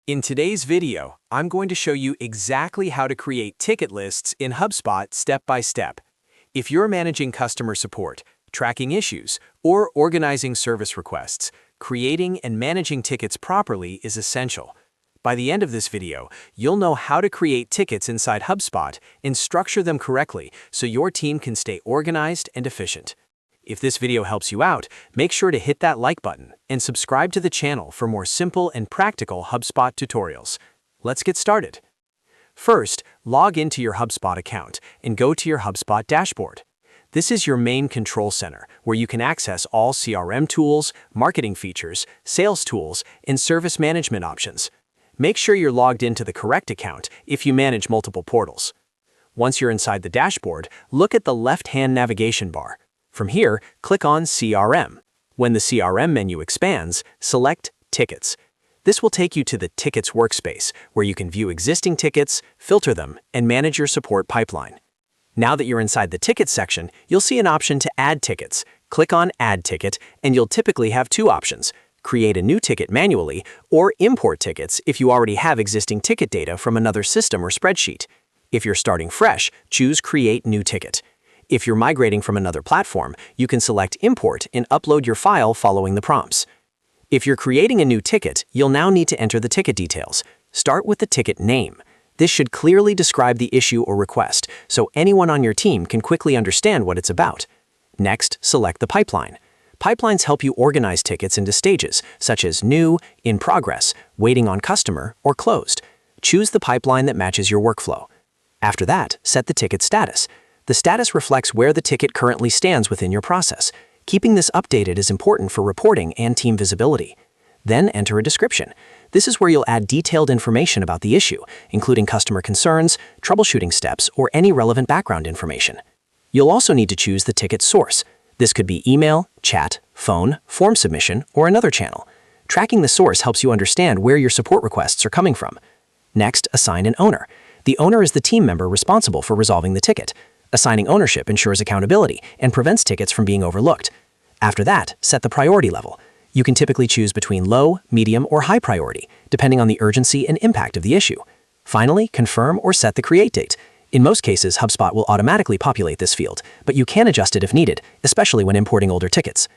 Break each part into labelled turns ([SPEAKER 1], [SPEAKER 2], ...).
[SPEAKER 1] In today's video, I'm going to show you exactly how to create ticket lists in HubSpot step by step. If you're managing customer support, tracking issues, or organizing service requests, creating and managing tickets properly is essential. By the end of this video, you'll know how to create tickets inside HubSpot and structure them correctly so your team can stay organized and efficient. If this video helps you out, make sure to hit that like button and subscribe to the channel for more simple and practical HubSpot tutorials. Let's get started. First, log into your HubSpot account and go to your HubSpot Dashboard. This is your main control center where you can access all CRM tools, marketing features, sales tools, and service management options. Make sure you're logged into the correct account if you manage multiple portals. Once you're inside the dashboard, look at the left-hand navigation bar. From here, click on CRM. When the CRM menu expands, select Tickets. This will take you to the Tickets workspace, where you can view existing tickets, filter them, and manage your support pipeline. Now that you're inside the Tickets section, you'll see an option to add tickets. Click on Add Ticket, and you'll typically have two options: create a new ticket manually, or import tickets if you already have existing ticket data from another system or spreadsheet. If you're starting fresh, choose Create New Ticket. If you're migrating from another platform, you can select Import and upload your file following the prompts. If you're creating a new ticket, you'll now need to enter the ticket details. Start with the ticket name. This should clearly describe the issue or request, so anyone on your team can quickly understand what it's about. Next, select the pipeline. Pipelines help you organize tickets into stages, such as new, in progress, waiting on customer, or closed. Choose the pipeline that matches your workflow. After that, set the ticket status. The status reflects where the ticket currently stands within your process. Keeping this updated is important for reporting and team visibility. Then enter a description. This is where you'll add detailed information about the issue, including customer concerns, troubleshooting steps, or any relevant background information. You'll also need to choose the ticket source. This could be email, chat, phone, form submission, or another channel. Tracking the source helps you understand where your support requests are coming from. Next, assign an owner. The owner is the team member responsible for resolving the ticket. Assigning ownership ensures accountability and prevents tickets from being overlooked. After that, set the priority level. You can typically choose between low, medium, or high priority, depending on the urgency and impact of the issue. Finally, confirm or set the create date. In most cases, HubSpot will automatically populate this field, but you can adjust it if needed, especially when importing older tickets.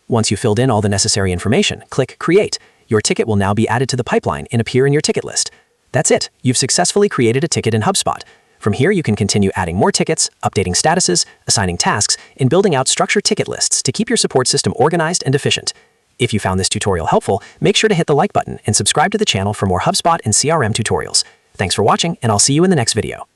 [SPEAKER 1] Once you've filled in all the necessary information, click Create. Your ticket will now be added to the pipeline and appear in your ticket list. That's it. You've successfully created a ticket in HubSpot. From here, you can continue adding more tickets, updating statuses, assigning tasks, and building out structured ticket lists to keep your support system organized and efficient. If you found this tutorial helpful, make sure to hit the like button and subscribe to the channel for more HubSpot and CRM tutorials. Thanks for watching, and I'll see you in the next video.